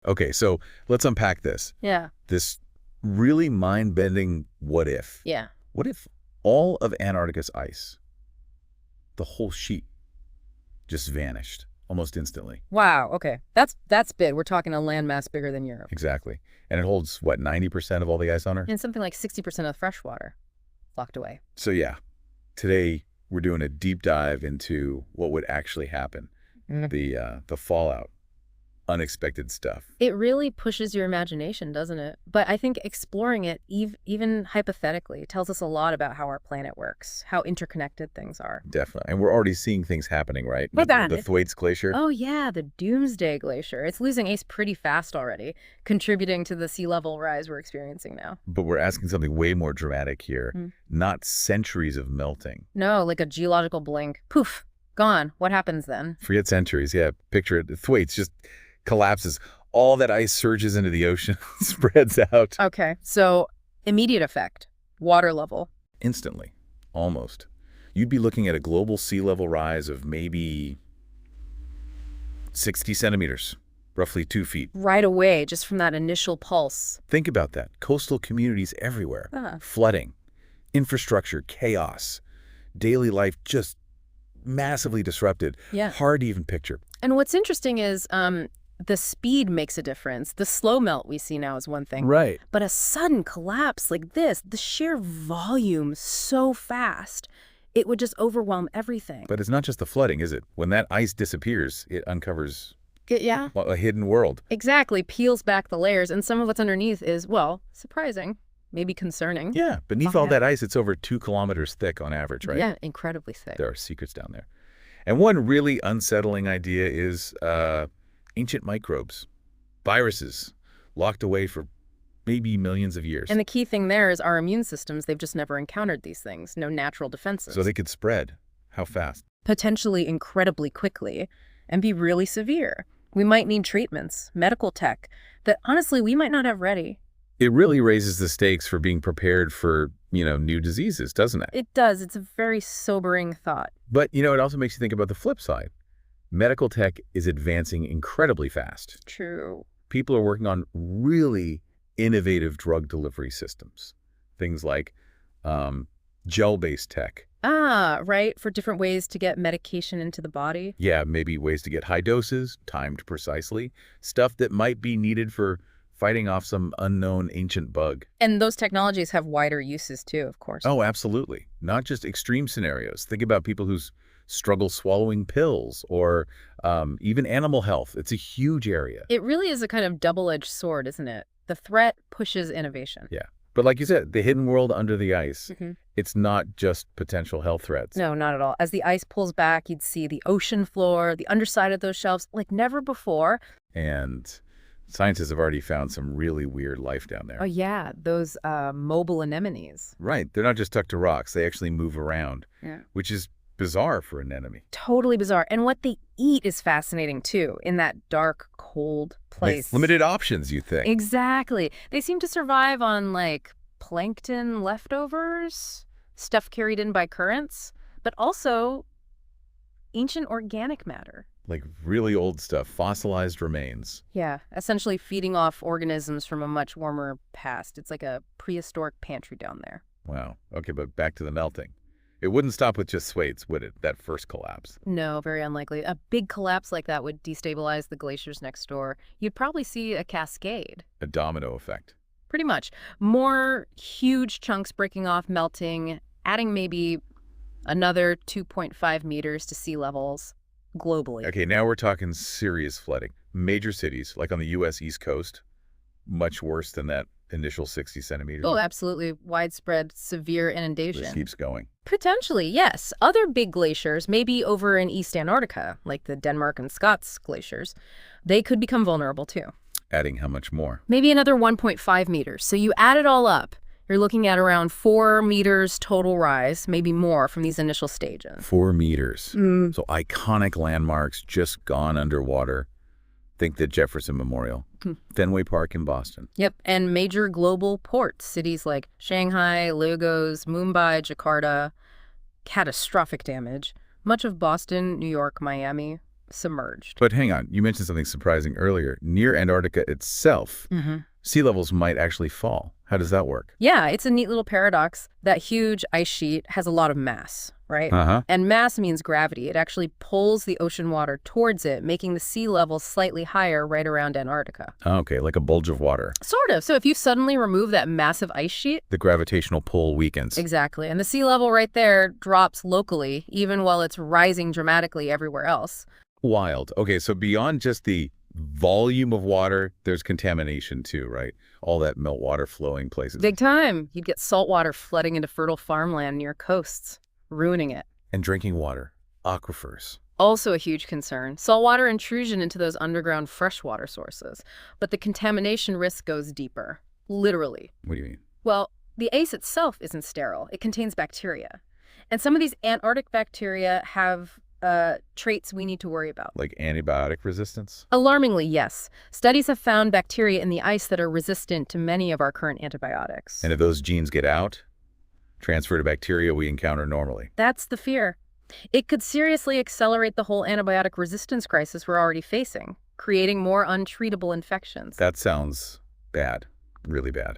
Okay, so let's unpack this. Yeah. This really mind-bending what if. Yeah. What if all of Antarctica's ice, the whole sheet, just vanished almost instantly? Wow. Okay. That's big. We're talking a landmass bigger than Europe. Exactly. And it holds, what, 90% of all the ice on Earth? And something like 60% of the fresh water locked away. So yeah, today we're doing a deep dive into what would actually happen, the fallout, unexpected stuff. It really pushes your imagination, doesn't it? But I think exploring it, even hypothetically, tells us a lot about how our planet works, how interconnected things are. Definitely. And we're already seeing things happening, right? But The Thwaites Glacier. Oh, yeah, the Doomsday Glacier. It's losing ice pretty fast already, contributing to the sea level rise we're experiencing now. But we're asking something way more dramatic here. Not centuries of melting. No, like a geological blink. Poof, gone. What happens then? Forget centuries. Yeah, picture it. The Thwaites just collapses. All that ice surges into the ocean, spreads out. Okay, so immediate effect, water level. Instantly, almost. You'd be looking at a global sea level rise of maybe 60 centimeters, roughly 2 feet. Right away, just from that initial pulse. Think about that. Coastal communities everywhere. Flooding, infrastructure, chaos, daily life just massively disrupted. Yeah. Hard to even picture. And what's interesting is the speed makes a difference. The slow melt we see now is one thing. Right. But a sudden collapse like this, the sheer volume so fast, it would just overwhelm everything. But it's not just the flooding, is it? When that ice disappears, it uncovers Yeah. a hidden world. Exactly. Peels back the layers. And some of what's underneath is, well, surprising, maybe concerning. Yeah. Beneath all that ice, it's over 2 kilometers thick on average, right? Yeah, incredibly thick. There are secrets down there. And one really unsettling idea is ancient microbes, viruses, locked away for maybe millions of years. And the key thing there is our immune systems, they've just never encountered these things, no natural defenses. So they could spread. How fast? Potentially incredibly quickly and be really severe. We might need treatments, medical tech, that honestly we might not have ready. It really raises the stakes for being prepared for, new diseases, doesn't it? It does. It's a very sobering thought. But, it also makes you think about the flip side. Medical tech is advancing incredibly fast. True. People are working on really innovative drug delivery systems. Things like gel-based tech. Ah, right. For different ways to get medication into the body. Yeah, maybe ways to get high doses, timed precisely. Stuff that might be needed for fighting off some unknown ancient bug. And those technologies have wider uses too, of course. Oh, absolutely. Not just extreme scenarios. Think about people who struggle swallowing pills or even animal health. It's a huge area. It really is a kind of double-edged sword, isn't it? The threat pushes innovation. Yeah. But like you said, the hidden world under the ice, it's not just potential health threats. No, not at all. As the ice pulls back, you'd see the ocean floor, the underside of those shelves, like never before. And scientists have already found some really weird life down there. Oh, yeah. Those mobile anemones. Right. They're not just stuck to rocks. They actually move around, which is bizarre for an anemone. Totally bizarre. And what they eat is fascinating, too, in that dark, cold place. Limited options, you think. Exactly. They seem to survive on, like, plankton leftovers, stuff carried in by currents, but also ancient organic matter. Like really old stuff, fossilized remains. Yeah, essentially feeding off organisms from a much warmer past. It's like a prehistoric pantry down there. Wow. Okay, but back to the melting. It wouldn't stop with just Thwaites, would it? That first collapse. No, very unlikely. A big collapse like that would destabilize the glaciers next door. You'd probably see a cascade. A domino effect. Pretty much. More huge chunks breaking off, melting, adding maybe another 2.5 meters to sea levels globally. Okay, now we're talking serious flooding. Major cities, like on the U.S. East Coast, much worse than that initial 60 centimeters. Oh, absolutely. Widespread, severe inundation. This keeps going. Potentially, yes. Other big glaciers, maybe over in East Antarctica, like the Denmark and Scots glaciers, they could become vulnerable too. Adding how much more? Maybe another 1.5 meters. So you add it all up, you're looking at around 4 meters total rise, maybe more from these initial stages. 4 meters. So iconic landmarks just gone underwater. Think the Jefferson Memorial, Fenway Park in Boston. Yep, and major global ports, cities like Shanghai, Lagos, Mumbai, Jakarta. Catastrophic damage. Much of Boston, New York, Miami. submerged. But hang on, you mentioned something surprising earlier. Near Antarctica itself, sea levels might actually fall. How does that work? Yeah, it's a neat little paradox. That huge ice sheet has a lot of mass, right? Uh-huh. And mass means gravity. It actually pulls the ocean water towards it, making the sea level slightly higher right around Antarctica. Okay, like a bulge of water. Sort of. So if you suddenly remove that massive ice sheet, The gravitational pull weakens. exactly, and the sea level right there drops locally, even while it's rising dramatically everywhere else. Wild. Okay, so beyond just the volume of water, there's contamination too, right? All that meltwater flowing places. Big time. You'd get salt water flooding into fertile farmland near coasts, ruining it. And drinking water, aquifers. Also a huge concern. Saltwater intrusion into those underground freshwater sources. But the contamination risk goes deeper. Literally. What do you mean? Well, the ice itself isn't sterile. It contains bacteria. And some of these Antarctic bacteria have traits we need to worry about. Like antibiotic resistance? Alarmingly, yes. Studies have found bacteria in the ice that are resistant to many of our current antibiotics. And if those genes get out, transfer to bacteria we encounter normally. That's the fear. It could seriously accelerate the whole antibiotic resistance crisis we're already facing, creating more untreatable infections. That sounds bad. Really bad.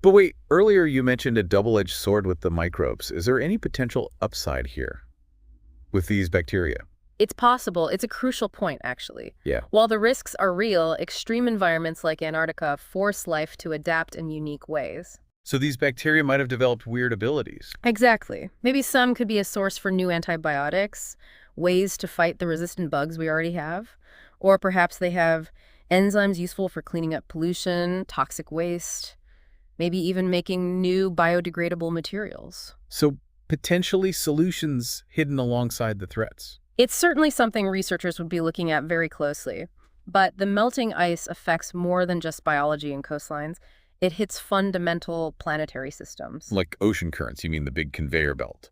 But wait, earlier you mentioned a double-edged sword with the microbes. Is there any potential upside here with these bacteria? It's possible. It's a crucial point, actually. Yeah. While the risks are real, extreme environments like Antarctica force life to adapt in unique ways. So these bacteria might have developed weird abilities. Exactly. Maybe some could be a source for new antibiotics, ways to fight the resistant bugs we already have. Or perhaps they have enzymes useful for cleaning up pollution, toxic waste, maybe even making new biodegradable materials. So potentially solutions hidden alongside the threats. It's certainly something researchers would be looking at very closely. But the melting ice affects more than just biology and coastlines. It hits fundamental planetary systems. Like ocean currents, you mean the big conveyor belt.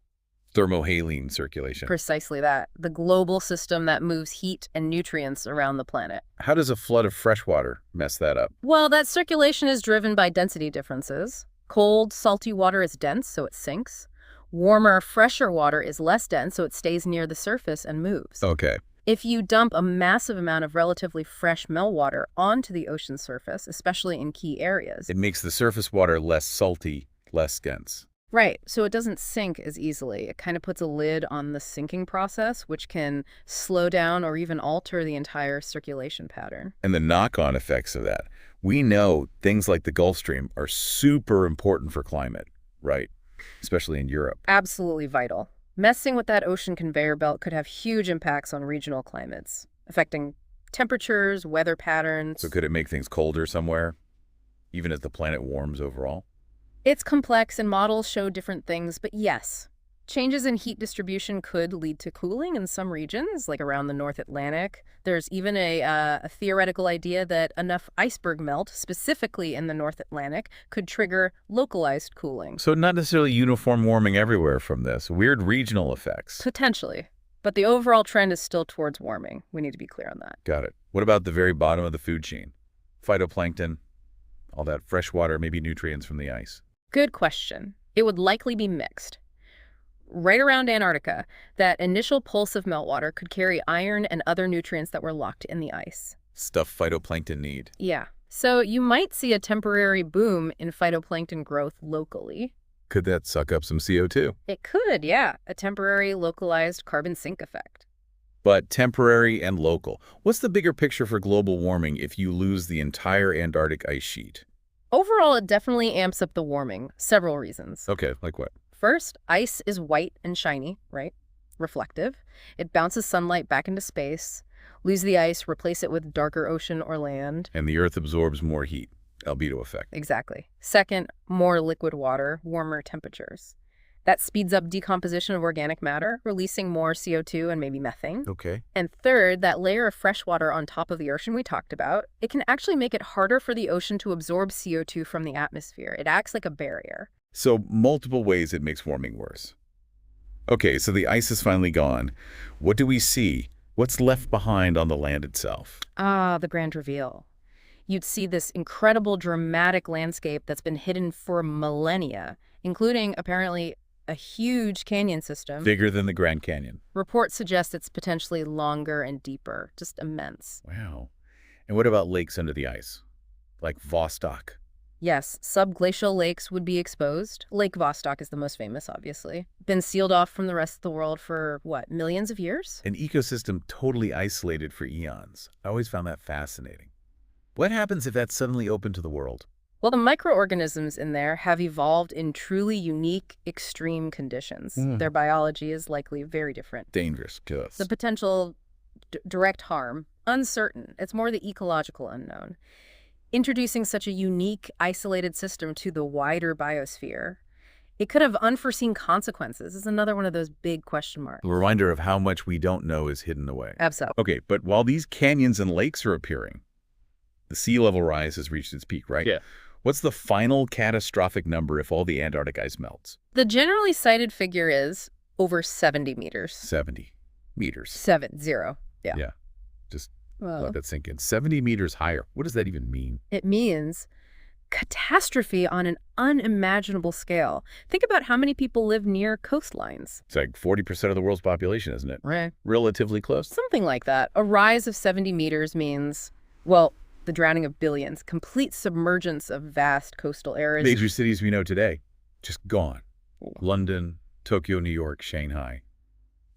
Thermohaline circulation. Precisely that. The global system that moves heat and nutrients around the planet. How does a flood of fresh water mess that up? Well, that circulation is driven by density differences. Cold, salty water is dense, so it sinks. Warmer, fresher water is less dense, so it stays near the surface and moves. Okay. If you dump a massive amount of relatively fresh meltwater onto the ocean surface, especially in key areas. It makes the surface water less salty, less dense. Right, so it doesn't sink as easily. It kind of puts a lid on the sinking process, which can slow down or even alter the entire circulation pattern. And the knock-on effects of that. We know things like the Gulf Stream are super important for climate, right? Especially in Europe. Absolutely vital. Messing with that ocean conveyor belt could have huge impacts on regional climates, affecting temperatures, weather patterns. So could it make things colder somewhere, even as the planet warms overall? It's complex and models show different things, but yes, changes in heat distribution could lead to cooling in some regions, like around the North Atlantic. There's even a theoretical idea that enough iceberg melt, specifically in the North Atlantic, could trigger localized cooling. So not necessarily uniform warming everywhere from this. Weird regional effects. Potentially. But the overall trend is still towards warming. We need to be clear on that. Got it. What about the very bottom of the food chain? Phytoplankton, all that fresh water, maybe nutrients from the ice. Good question. It would likely be mixed. Right around Antarctica, that initial pulse of meltwater could carry iron and other nutrients that were locked in the ice. Stuff phytoplankton need. Yeah. So you might see a temporary boom in phytoplankton growth locally. Could that suck up some CO2? It could, yeah. A temporary localized carbon sink effect. But temporary and local. What's the bigger picture for global warming if you lose the entire Antarctic ice sheet? Overall, it definitely amps up the warming. Several reasons. Okay, like what? First, ice is white and shiny, right? Reflective. It bounces sunlight back into space. Lose the ice, replace it with darker ocean or land. And the Earth absorbs more heat. Albedo effect. Exactly. Second, more liquid water, warmer temperatures. That speeds up decomposition of organic matter, releasing more CO2 and maybe methane. Okay. And third, that layer of fresh water on top of the ocean we talked about, it can actually make it harder for the ocean to absorb CO2 from the atmosphere. It acts like a barrier. So multiple ways it makes warming worse. Okay, so the ice is finally gone. What do we see? What's left behind on the land itself? Ah, the grand reveal. You'd see this incredible, dramatic landscape that's been hidden for millennia, including, apparently, a huge canyon system. Bigger than the Grand Canyon. Reports suggest it's potentially longer and deeper, just immense. Wow. And what about lakes under the ice? Like Vostok. Yes, subglacial lakes would be exposed. Lake Vostok is the most famous, obviously. Been sealed off from the rest of the world for, what, millions of years? An ecosystem totally isolated for eons. I always found that fascinating. What happens if that's suddenly open to the world? Well, the microorganisms in there have evolved in truly unique, extreme conditions. Their biology is likely very different. Dangerous to us. The potential direct harm, uncertain. It's more the ecological unknown. Introducing such a unique, isolated system to the wider biosphere, it could have unforeseen consequences. Is another one of those big question marks. A reminder of how much we don't know is hidden away. Absolutely. Okay, but while these canyons and lakes are appearing, the sea level rise has reached its peak, right? Yeah. What's the final catastrophic number if all the Antarctic ice melts? The generally cited figure is over 70 meters. 70 meters. 70. Yeah. Yeah. Just Well, let that sink in. 70 meters higher. What does that even mean? it means catastrophe on an unimaginable scale. Think about how many people live near coastlines. It's like 40% of the world's population, isn't it? Right. Relatively close. Something like that. A rise of 70 meters means, well, the drowning of billions, complete submergence of vast coastal areas. Major cities we know today, just gone. London, Tokyo, New York, Shanghai,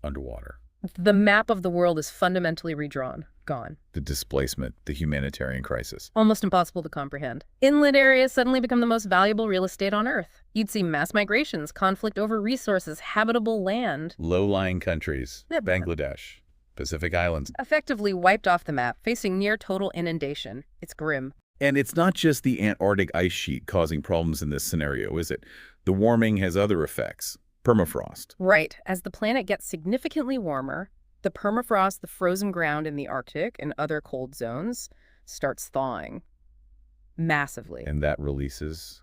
underwater. The map of the world is fundamentally redrawn. Gone. The displacement, the humanitarian crisis. Almost impossible to comprehend. Inland areas suddenly become the most valuable real estate on Earth. You'd see mass migrations, conflict over resources, habitable land. Low-lying countries, Yeah, but- Bangladesh, Pacific Islands. Effectively wiped off the map, facing near total inundation. It's grim. And it's not just the Antarctic ice sheet causing problems in this scenario, is it? The warming has other effects. Permafrost. Right. As the planet gets significantly warmer, the permafrost, the frozen ground in the Arctic and other cold zones, starts thawing massively. And that releases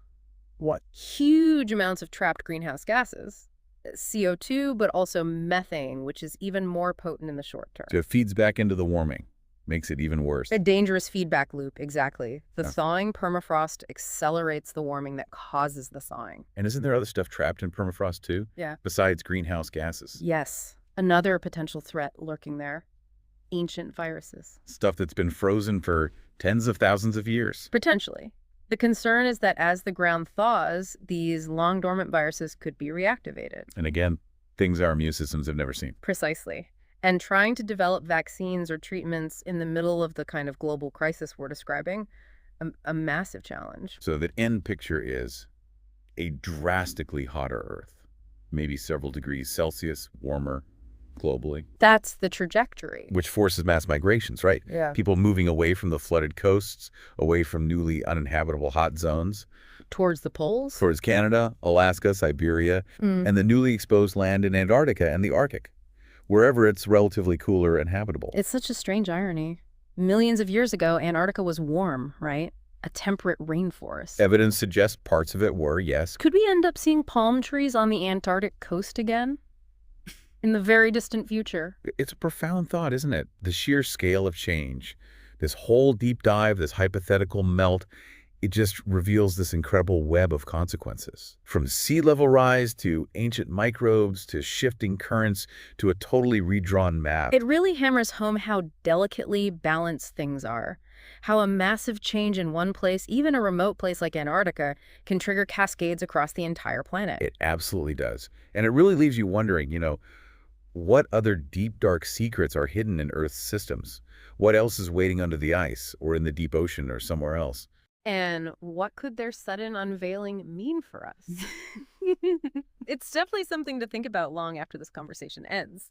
what? Huge amounts of trapped greenhouse gases. CO2, but also methane, which is even more potent in the short term. So it feeds back into the warming, makes it even worse. A dangerous feedback loop, exactly. The Yeah. thawing permafrost accelerates the warming that causes the thawing. And isn't there other stuff trapped in permafrost too? Yeah. Besides greenhouse gases? Yes. Another potential threat lurking there. Ancient viruses. Stuff that's been frozen for tens of thousands of years. Potentially. The concern is that as the ground thaws, these long dormant viruses could be reactivated. And again, things our immune systems have never seen. Precisely. And trying to develop vaccines or treatments in the middle of the kind of global crisis we're describing, a massive challenge. So the end picture is a drastically hotter Earth, maybe several degrees Celsius warmer globally, That's the trajectory. which forces mass migrations, right? Yeah. People moving away from the flooded coasts, away from newly uninhabitable hot zones, Towards the poles? towards Canada, Alaska, Siberia, Mm. and the newly exposed land in Antarctica and the Arctic, wherever it's relatively cooler and habitable. It's such a strange irony. Millions of years ago, Antarctica was warm, right? A temperate rainforest. Evidence suggests parts of it were, yes. Could we end up seeing palm trees on the Antarctic coast again? In the very distant future. It's a profound thought, isn't it? The sheer scale of change, this whole deep dive, this hypothetical melt, it just reveals this incredible web of consequences. From sea level rise to ancient microbes to shifting currents to a totally redrawn map. It really hammers home how delicately balanced things are. How a massive change in one place, even a remote place like Antarctica, can trigger cascades across the entire planet. It absolutely does. And it really leaves you wondering, what other deep, dark secrets are hidden in Earth's systems? What else is waiting under the ice or in the deep ocean or somewhere else? And what could their sudden unveiling mean for us? It's definitely something to think about long after this conversation ends.